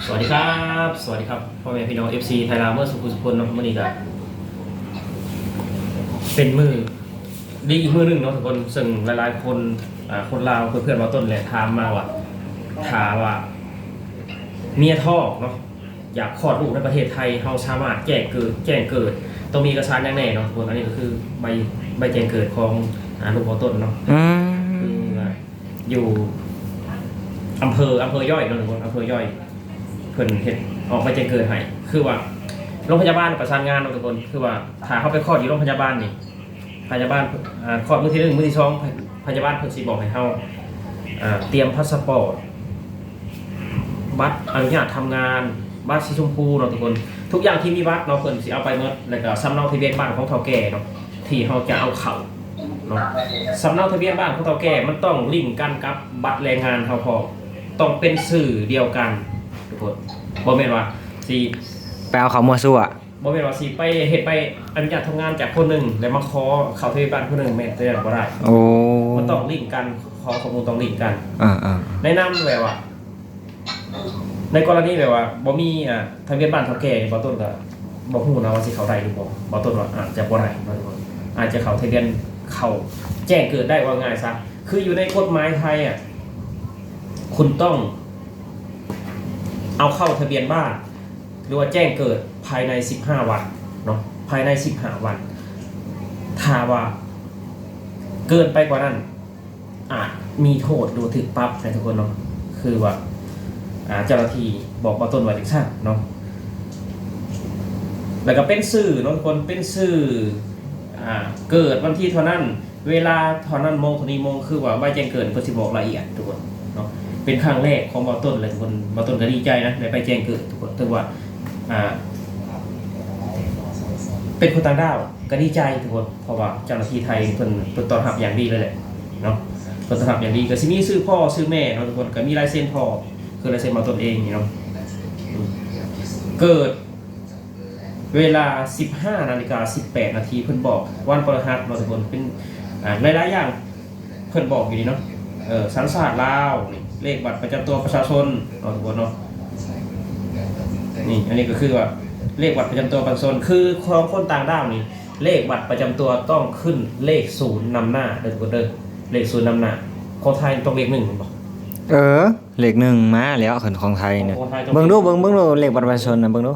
สวัสดีครับสวัสดีครับพ่อแม่พี่น้อง FC ไทยลาวเมื่อสุขุสุพลเนาะวันนี้ก็เป็นมือดีอีกมือหนึ่งเนาะทุกคนซึ่งหลายๆคนคนลาวเพื่อนๆมาต้นแหละถามมาว่าเมียท้องเนาะอยากคลอดลูกในประเทศไทยเฮาสามารถแจ้งเกิดต้องมีเอกสารอย่างแน่เนาะทุกคนอันนี้ก็คือใบแจ้งเกิดของลูกมาต้นเนาะคืออยู่อำเภอย่อยเนาะทุกคนอำเภอย่อยเพิ่นเฮ็ดออกมาแจ้งเกิดให้คือว่าโรงพยาบาลประสานงานเนาะทุกคนคือว่าถ้าเขาไปคลอดอยู่โรงพยาบาลนี่พยาบาลคลอดมื้อที่1มื้อที่2พยาบาลเพิ่นสิบอกให้เฮาเตรียมพาสปอร์ตบัตรอนุญาตทำงานบัตรสีชมพูเนาะทุกคนทุกอย่างที่มีบัตรเนาะเพิ่นสิเอาไปหมดแล้วก็สำเนาทะเบียนบ้านของเฒ่าแก่เนาะที่เฮาจะเอาเข้าเนาะสำเนาทะเบียนบ้านของเฒ่าแก่มันต้องลิงก์กันกับบัตรแรงงานเฮาพอต้องเป็นสื่อเดียวกันทุกคนบ่แม่นว่าสิไปเอาเขามัวซั่วบ่แม่นว่าสิไปเฮ็ดไปอนุญาตทำงานจากคนหนึงแล้วมาขอเข้าทะเบียนบ้านคนหนึงแม่นแต่บ่ได้โอ้มันต้องลิงก์กันขอข้อมูลต้องลิงก์กันในนำแบบว่าในกรณีแบบว่าบ่มีทะเบียนบ้านเฒ่าแก่บ่ต้นก็บ่ฮู้นะว่าสิเข้าได้หรือบ่ต้นว่าอาจจะบ่ได้อาจจะเข้าทะเบียนเข้าแจ้งเกิดได้ว่าง่ายซะคืออยู่ในกฎหมายไทยคุณต้องเอาเข้าทะเบียนบ้านหรือว่าแจ้งเกิดภายใน15วันเนาะภายใน15วันถ้าว่าเกินไปกว่านั้นอาจมีโทษดูถึงปรับนะทุกคนเนาะคือว่าเจ้าหน้าที่บอกว่าต้นไว้ถึงสั้นเนาะแล้วก็เป็นสื่อเนาะทุกคนเป็นสื่อเกิดวันที่เท่านั้นเวลาเท่านั้นโมงเท่านี้โมงคือว่าใบแจ้งเกิดเพื่อสิบอกรายละเอียดทุกคนเนาะเป็นครั้งแรกของบอต้นเลยทุกคนบอต้นก็ดีใจนะได้ไปแจ้งเกิดทุกคนถือว่าเป็นคนต่างด้าวก็ดีใจทุกคนเพราะว่าเจ้าหน้าที่ไทยเพิ่นต้อนรับอย่างดีเลยแหละเนาะเพิ่นต้อนรับอย่างดีก็สิมีชื่อพ่อชื่อแม่เนาะทุกคนก็มีลายเซ็นพ่อคือลายเซ็นบอต้นเองเนาะเกิดเวลา 15:18 นาทีเพิ่นบอกวันพฤหัสเนาะทุกคนเป็นหลายๆอย่างเพิ่นบอกอยู่นี่เนาะสัญชาติลาวเลขบัตรประจำตัวประชาชนเนาะทุกคนเนาะนี่อันนี้ก็คือว่าเลขบัตรประจำตัวประชาชนคือของคนต่างด้าวนี่เลขบัตรประจำตัวต้องขึ้นเลข0นำหน้าเด้อทุกคนเด้อเลข0นำหน้าของไทยต้องเลข1บ่เลข1มาแล้วของไทยเนี่ยเบิ่งดูเลขบัตรประชาชนน่ะเบิ่งดู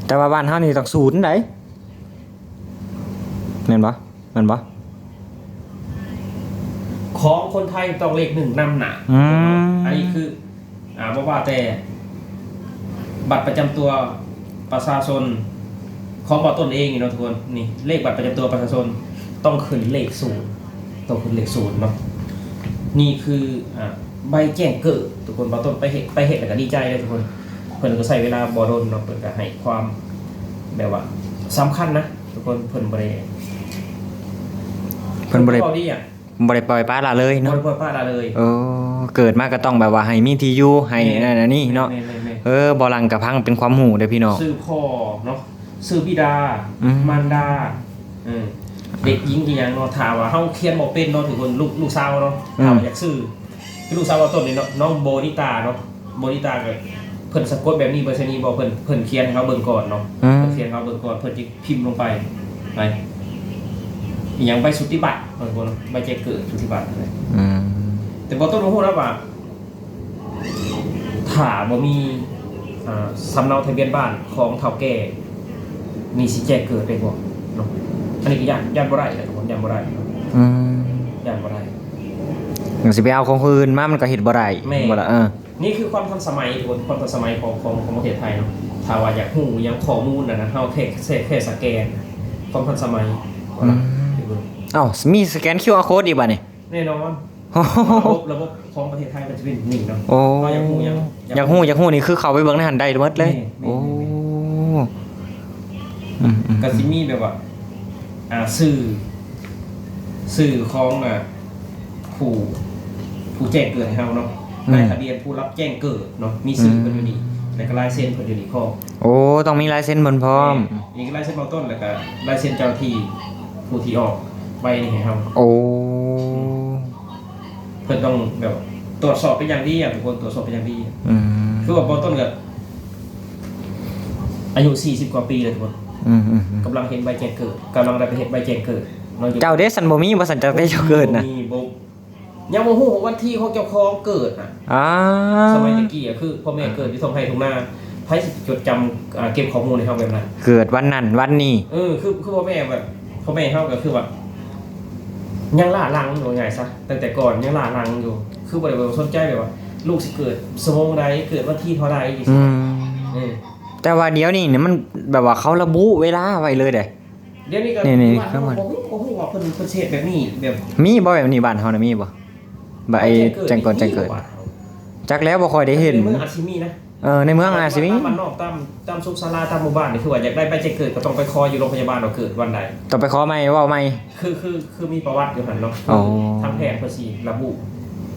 แต่ว่าบ้านเฮานี่ต้อง0ได้แม่นบ่ของคนไทยต้องเลข1นำหน้าอันนี้คือบ่ว่าแต่บัตรประจำตัวประชาชนของบ่ต้นเองนี่เนาะทุกคนนี่เลขบัตรประจำตัวประชาชนต้องขึ้นเลข0ต้องขึ้นเลข0เนาะนี่คือใบแจ้งเกิดทุกคนบ่ต้นไปเฮ็ดแล้วก็ดีใจเลยทุกคนเพิ่นก็ใช้เวลาบ่โดนเนาะเพิ่นก็ให้ความแบบว่าสำคัญนะทุกคนเพิ่นบ่ได้ดีบ่ได้ปล่อยปละละเลยเนาะบ่ได้ปล่อยปละละเลยเกิดมาก็ต้องแบบว่าให้มีที่อยู่ให้นั่นนี่เนาะบ่ลังกะพังเป็นความหูเด้อพี่น้องชื่อพ่อเนาะชื่อบิดามารดาเด็กหญิงอีหยังเนาะถ้าว่าเฮาเขียนบ่เป็นเนาะทุกคนลูกสาวเนาะถ้าอยากชื่อคือลูกสาวว่าต้นนี่เนาะน้องโบนิตาเนาะโบนิตาก็เพิ่นสะกดแบบนี้เบอร์ชนีบ่เพิ่นเขียนให้เขาเบิ่งก่อนเนาะเพิ่นเขียนให้เขาเบิ่งก่อนเพิ่นสิพิมพ์ลงไปอีหยังใบสุทธิบัตรบางคนใบแจ้งเกิดสุทธิบัตรอะไรแต่บ่ต้องรู้นะว่าถ้าบ่มีสำเนาทะเบียนบ้านของเฒ่าแก่มีสิแจ้งเกิดได้บ่เนาะอันนี้ก็ย่านบ่ได้แหละทุกคนย่านบ่ได้ย่านบ่ได้มันสิไปเอาของคนอื่นมามันก็เฮ็ดบ่ได้บ่ล่ะนี่คือความทันสมัยทุกคนความทันสมัยของประเทศไทยเนาะถ้าว่าอยากฮู้ยังข้อมูลนะเฮาแค่สแกนความทันสมัยมีสแกน QR code อีกบ่นี่แน่นอนระบบของประเทศไทยมันจะเป็นนี่เนาะอยากฮู้นี่คือเข้าไปเบิ่งในหันได้หมดเลยก็สิมีแบบว่าสื่อของผู้แจ้งเกิดให้เฮาเนาะนายทะเบียนผู้รับแจ้งเกิดเนาะมีสื่อเพิ่นอยู่นี่แล้วก็ลายเซ็นเพิ่นอยู่นี่ต้องมีลายเซ็นเพิ่นพร้อมนี่ก็ลายเซ็นเบื้องต้นแล้วก็ลายเซ็นเจ้าที่ผู้ที่ออกใบนี่ให้เฮาเพิ่นต้องแบบตรวจสอบเป็นอย่างดีทุกคนตรวจสอบเป็นอย่างดีค คือว่าบอต้นกับอายุ40 กว่าปีเลยทุกคน อืม กำลังเห็นใบแจ้งเกิดกำลังได้ไปเห็นใบแจ้งเกิด เจ้าเดซันบ่มีบ่สันจักได้เจ้าเกิดนะ มีบ่ยังบ่ฮู้วันที่ของเจ้าของเกิดน่ะ สมัยตะกี้คือพ่อแม่เกิดที่ทงไทยทงหน้าไผสิจดจำเก็บข้อมูลในเฮาแบบนั้น เกิดวันนั้นวันนี้ คือพ่อแม่แบบพ่อแม่เฮาก็คือว่ายังล่าลังอยู่ไงซะตั้งแต่ก่อนยังล่าลังอยู่คือบ่ได้สนใจแบบว่าลูกสิเกิดชั่วโมงใดเกิดวันที่เท่าใดจัง อื ซี่ มแต่ว่าเดี๋ยวนี้เนี่ยมันแบบว่าเขาระบุเวลาไว้เลยเด้ เดี๋ยวนี้ก็ นี่ ว่า ครับ บ่ฮู้ว่าเพิ่นเฮ็ดแบบนี้แบบ มีบ่แบบนี้บ้านเฮาน่ะมีบ่แบบไอ้แจ้งก่อนแจ้งเกิดจักแล้วบ่ค่อยได้เห็น ในเมืองอาจสิมีนะ ในเมืองอาจสิมี ตามบ้านนอกตามสุขศาลาตามหมู่บ้านนี่คือว่าอยากได้ใบแจ้งเกิดก็ต้องไปคอยอยู่โรงพยาบาลว่าเกิดวันใด ต้องไปขอใหม่เว้าใหม่ คือมีประวัติอยู่หั่นเนาะ อ๋อ ทางแพทย์เพิ่นสิระบุ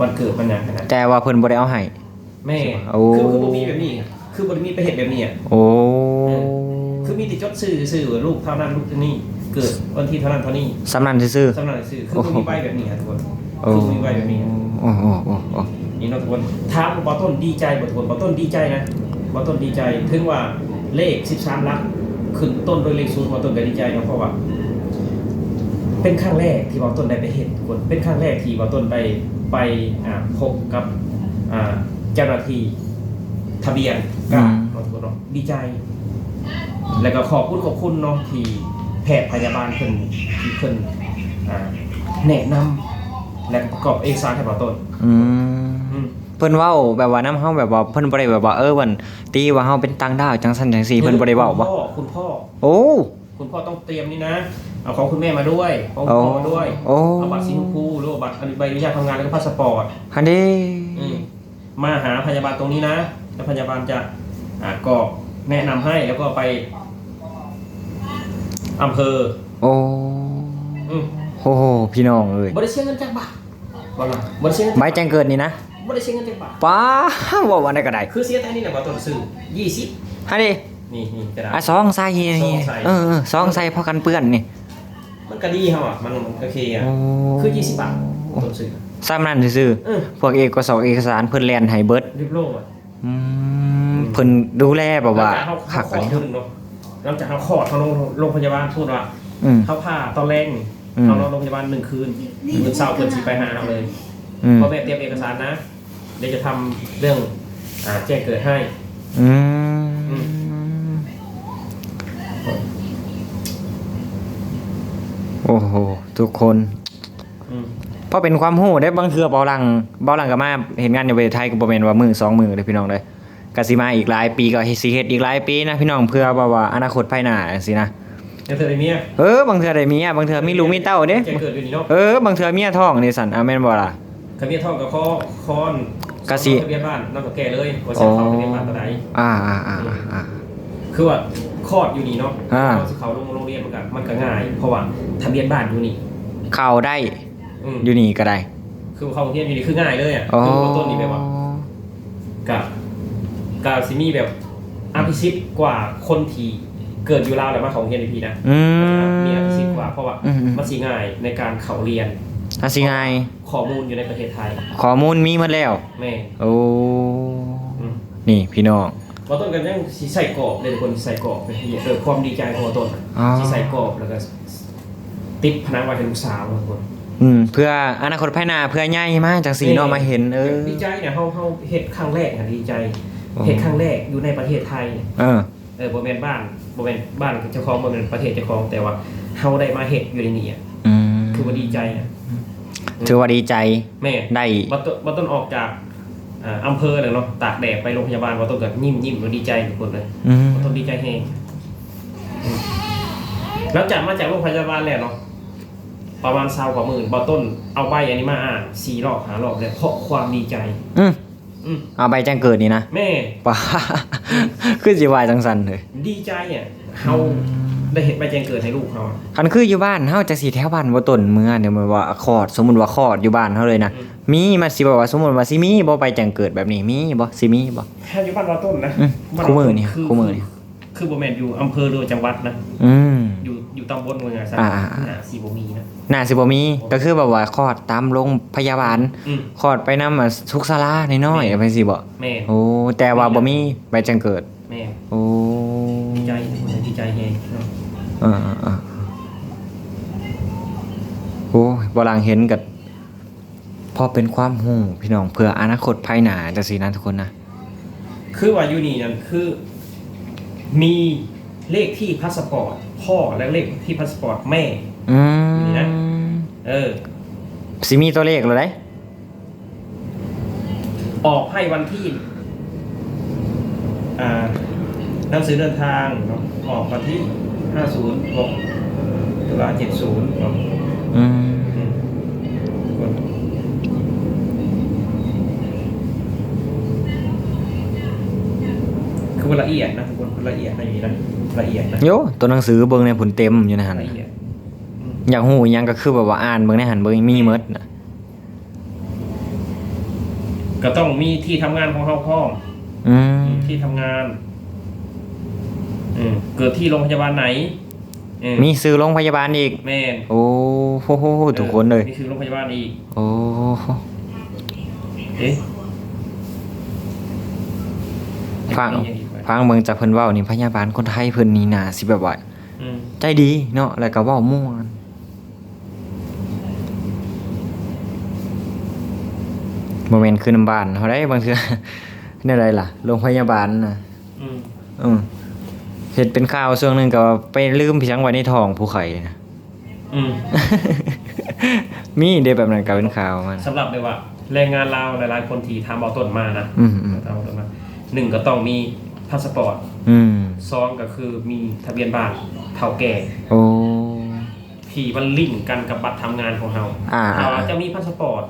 วันเกิดมันหยังขนาด แต่ว่าเพิ่นบ่ได้เอาให้ แม่ โอ้ คือบ่มีแบบนี้คือบ่ได้มีไปเฮ็ดแบบนี้อ่ะ โอ้ คือมีแต่จดชื่อว่าลูกเท่านั้นลูกเท่านี้เกิดวันที่เท่านั้นเท่านี้ สำนันซื่อ สำนักชื่อคือบ่มีใบแบบนี้ครับทุกคน ๆโอ้ คือบ่มีใบแบบนี้ โอ้โอ้โอ้โอ้ นี่เนาะทุกคนถามบ่ต้นดีใจบ่ทุกคนบ่ต้นดีใจนะบ่ต้นดีใจถึงว่าเลข13หลักขึ้นต้นด้วยเลข0บ่ต้นก็ดีใจเนาะเพราะว่า เป็นครั้งแรกที่บ่ต้นได้ไปเห็นทุกคนเป็นครั้งแรกที่บ่ต้นไปพบกับเจ้าหน้าที่ทะเบียนกาทุกคนเนาะดีใจ แล้วก็ขอบคุณเนาะที่แพทย์พยาบาลเพิ่นที่เพิ่นแนะนำและประกอบเอกสารให้บ่ต้น อืมเพิ่นเว้าแบบว่านํเฮาแบบว่าเพิ่นบ่ได้แบบว่าวันตีว่าเฮาเป็นต่างดาวจังซั่นจังซี่เพิ่นบ่ได้เว้าบ่ คุณพ่อ โอ้ คุณพ่อต้องเตรียมนี่นะเอาของคุณแม่มาด้วยของคุณพ่อมาด้วย โอ้ เอาบัตรสีชมพูหรือว่าบัตรใบอนุญาตทำงานแล้วก็พาสปอร์ต คันนี้ มาหาพยาบาลตรงนี้นะแล้วพยาบาลจะกรอกแนะนำให้แล้วก็ไปอำเภอ โอ้ อืม โหพี่น้องเอ้ย บ่ได้เสียเงินจากบาทบ่ล่ะบ่ได้เสียเงิน ใบแจ้งเกิดนี่นะ บ่ได้เสียเงินจากบาท ป้าว่าวันใดก็ได้ คือเสียแต่นี่แหละบ่ต้นซื้อ20 ฮันดิ นี่กระดาษ ซองใส่นี่ ซองใส่ ซองใส่พอกันเปื้อนนี่ มันก็ดีครับอ่ะมันโอเคอ่ะ โอ้ คือ20 บาทต้นซื้อ ซ้ำนั่นซื่อ เออ ๆพวกเอกสารเพิ่นแล่นให้เบิด รีบโล่งอ่ะ เพิ่นดูแลแบบว่า หลัง คั จาก กอันนี้ เฮาเนาะหลังจากเฮาคลอดเฮาโรงพยาบาลพูดว่า อืม เขาผ่าตอนแรกนี่ อืม เขานอนโรงพยาบาล1 คืนมื้อเช้าเพิ่นสิไปหาเราเลย อืม พ่อแม่เตรียมเอกสารนะเดี๋ยวจะทำเรื่องแจ้งเกิดให้ อืมโอ้โหทุกคน อืม เพราะเป็นความรู้ได้บางเทื่อเบาหลังก็มาเห็นงานอยู่ประเทศไทยก็บ่แม่นว่ามื้อ2 มื้อเด้อพี่น้องเด้อก็สิมาอีกหลายปีก็สิเฮ็ดอีกหลายปีนะพี่น้องเพื่อว่าอนาคตภายหน้าจังซี่นะ แล้วเธอได้เมีย บางเทื่อได้เมียบางเทื่อมีลูกมีเต้าเด้ แจ้งเกิดอยู่นี่เนาะ บางเทื่อเมียท้องนี่สั่นแม่นบ่ล่ะ ทะเบียนท่องกับค้อน กะสิ ทะเบียนบ้านน้องกับแก่เลยว่าสิเข้าทะเบียนบ้านตอนใด อ่า คือว่าคลอดอยู่นี่เนาะ อ่า เขาสิเขาโรงเรียนมันก็ง่าย เพราะว่าทะเบียนบ้านอยู่นี่ เข้าได้ อืม อยู่นี่ก็ได้ คือเขาโรงเรียนอยู่นี่คือง่ายเลยอ่ะ อ๋อ คือว่าต้นนี่แบบว่ากับสิมีแบบอภิสิทธิ์กว่าคนที่เกิดอยู่ลาวแต่มาเขาโรงเรียนในพีนะ อืม มีอภิสิทธิ์กว่าเพราะว่า อืม มันสิง่ายในการเข้าเรียน อาสิง่าย ข้อมูลอยู่ในประเทศไทย ข้อมูลมีหมดแล้ว แม่ โอ้ อืม นี่พี่น้อง ว่าต้นกันยังสิใส่กรอบเลยทุกคนสิใส่กรอบเป็นที่เกิดความดีใจของว่าต้น อ๋อ สิใส่กรอบแล้วก็ติดพนังไว้ให้ลูกสาวทุกคน เพื่ออนาคตภายหน้าเพื่อใหญ่มาจังสีเนาะมาเห็นดีใจเนี่ยเขาเฮ็ดครั้งแรกน่ะดีใจ อ๋อ เฮ็ดครั้งแรกอยู่ในประเทศไทย เออบ่แม่นบ้านเจ้าของบ่แม่นประเทศเจ้าของแต่ว่าเฮาได้มาเฮ็ดอยู่ในนี้อ่ะ อืม คือว่าดีใจอ่ะ ถือว่าดีใจ แม่ ได้ บ่ต้นออกจากอำเภอเลยเนาะตากแดดไปโรงพยาบาลบ่ต้นก็ยิ้มๆแล้วดีใจทุกคนเลย อืม บ่ต้นดีใจแฮงแล้วจากมาจากโรงพยาบาลแล้วเนาะประมาณ20 กว่าหมื่นบ่ต้นเอาใบอันนี้มาอ่าน4 รอบ5 รอบเลยเพราะความดีใจ อืม อืม เอาใบแจ้งเกิดนี่นะ แม่ ป้า คือสิวายจังสันเลย ดีใจอ่ะเฮาได้เห็นใบแจ้งเกิดให้ลูกเขาอะ คันคืออยู่บ้านเฮาจะสิแถวบ้านบ่ต้นเมื่อเดี๋ยวมันว่าคลอดสมมุติว่าคลอดอยู่บ้านเฮาเลยนะมีมาสิบอกว่าสมมุติว่าสิมีบ่ใบแจ้งเกิดแบบนี้มีบ่สิมีบ่ แค่อยู่บ้านเราต้นนะ อืม บ้าน คู่มือนี่ คือ คู่มือนี่ คือบ่แม่นอยู่อำเภอหรือจังหวัดนะ อืม อยู่ ตำบลเมืองอะซะ อ่า น่ะสิบ่มีนะ น่าสิบ่มีก็คือแบบว่าคลอดตามโรงพยาบาล อืม คลอดไปนำทุกศาลาน้อยๆไปสิบ่ แม่น โอ้แต่ว่าบ่มีใบแจ้งเกิด แม่น โอ้ ดีใจดีใจแฮงเนาะ อ่าโอ้ยบ่ลังเห็นกับพอเป็นความฮู้พี่น้องเพื่ออนาคตภายหน้าจังซี่นะทุกคนนะ คือว่าอยู่นี่นั่นคือ มีเลขที่พาสปอร์ตพ่อและเลขที่พาสปอร์ตแม่ อืม นี่นะ เออ สิมีตัวเลขแล้วได้ ออกให้วันที่หนังสือเดินทางเนาะออกวันที่506ตุลา70เนาะ อืม คือละเอียดนะทุกคนละเอียดนะอย่างนี้นะละเอียดนะ โยตัวหนังสือเบิ่งในผลเต็มอยู่นะหั่น ละเอียด อยากฮู้อิหยังก็คือแบบว่าอ่านเบิ่งในหันเบิ่งมีหมดน่ะ ก็ต้องมีที่ทำงานของเขาพร้อม อืม ที่ทำงาน เกิดที่โรงพยาบาลไหน มีซื้อโรงพยาบาลอีก แม่น โอ้โหทุกคนเลย นี่คือโรงพยาบาลอีก โอ้ เอ๊ะ ฟังเบิ่งจากเพิ่นเว้านี่พยาบาลคนไทยเพิ่นนี่น่าสิแบบว่า อืม ใจดีเนาะแล้วก็เว้าม่วนบ่แม่นคือน้ำบ้านเฮาได้บางเทื่อ แนวใดล่ะโรงพยาบาลน่ะ อืม อืมเฮ็ดเป็นข่าวช่วงหนึงก็ไปลืมพี่ชังไว้ในท้องผู้ไข้เลยนะ อืม มีเด้แบบนั้นก็เป็นข่าวมัน สำหรับเลยว่าแรงงานลาวหลายๆคนที่ทำเอาต้นมานะ อืม ทำเอาต้นมา1ก็ต้องมีพาสปอร์ต อืม 2ก็คือมีทะเบียนบ้านเฒ่าแก่ โอ้ ที่มันลิงก์กันกับบัตรทำงานของเรา อ่า ถ้าว่าเจ้ามีพาสปอร์ต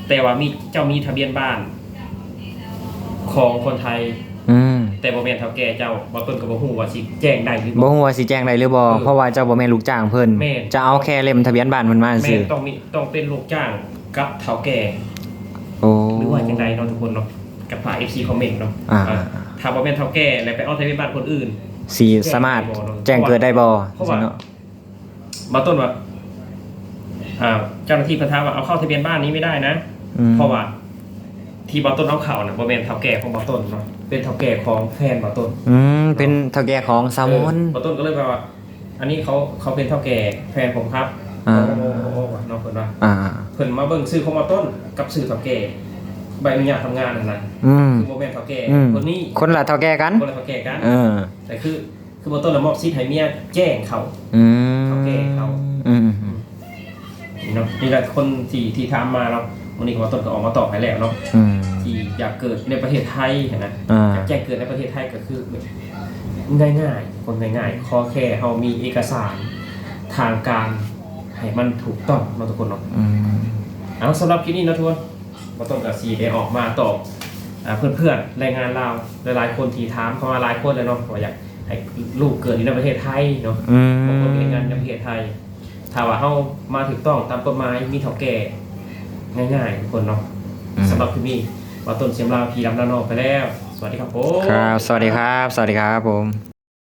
แต่ว่าเจ้ามีทะเบียนบ้าน ของคนไทย อืม แต่บ่แม่นเฒ่าแก่เจ้าบ่ต้นก็บ่ฮู้ว่าสิแจ้งได้หรือ บ่ บ่ ฮู้ว่าสิแจ้งได้หรือบ่เพราะว่าเจ้าบ่แม่นลูกจ้างเพิ่น แม่น จะเอาแค่เล่มทะเบียนบ้านมันมา แม่ ซื่อ ต้องเป็นลูกจ้างกับเฒ่าแก่ โอ้ หรือว่าจังใดเนาะทุกคนเนาะกับฝ่าย FC คอมเมนต์เนาะ อ่า ถ้าบ่แม่นเฒ่าแก่แล้วไปเอาทะเบียนบ้านคนอื่น สิสามารถแจ้งเกิดได้บ่ เพราะว่า เนาะ บ่ต้นว่าเจ้าหน้าที่เพิ่นถามว่าเอาเข้าทะเบียนบ้านนี้ไม่ได้นะ อืม เพราะว่าที่บ่ต้นเอาเข้าน่ะบ่แม่นเฒ่าแก่ของบ่ต้นเนาะเป็นเฒ่าแก่ของแฟนบ่ต้น เป็นเฒ่าแก่ของซามอน บ่ต้นก็เลยแปลว่า อันนี้เขาเป็นเฒ่าแก่แฟนผมครับ อ่า โอ้เนาะเพิ่นว่า อ่า เพิ่นมาเบิ่งชื่อของบ่ต้นกับชื่อเฒ่าแก่ใบอนุญาตทำงานนั่นน่ะ อืม คือบ่แม่นเฒ่าแก่ อืม คนนี้ คนละเฒ่าแก่กัน คนละเฒ่าแก่กัน เออ แต่คือบ่ต้นน่ะมอบสิทธิ์ให้เมียแจ้งเขา อืม เฒ่าแก่เขา อืม นี่เนาะนี่แหละคนที่ถามมาเนาะวันนี้ก็บ่ต้นก็ออกมาตอบให้แล้วเนาะ อืม ที่อยากเกิดในประเทศไทยเห็นไหม อ่า อยากแจ้งเกิดในประเทศไทยก็คือง่ายๆคนง่ายๆขอแค่เรามีเอกสารทางการให้มันถูกต้องเนาะทุกคนเนาะ อืม เอาสำหรับคลิปนี้เนาะทุกคนมาต้นกับซีได้ออกมาตอบเพื่อนๆแรงงานเราวหลายๆคนที่ถามเข้ามาหลายคนเลยเนาะว่าอยากให้ลูกเกิดอยู่ในประเทศไทยเนาะ อืม บางคนมีงานในประเทศไทยถ้าว่าเขามาถูกต้องตามกฎหมายมีเท่าแก่ง่ายๆทุกคนเนาะสำหรับคลิปนี้มาต้นเสียมลาวพีดำนานอกไปแล้ว สวัสดีครับผม ครับ สวัสดีครับ สวัสดีครับผม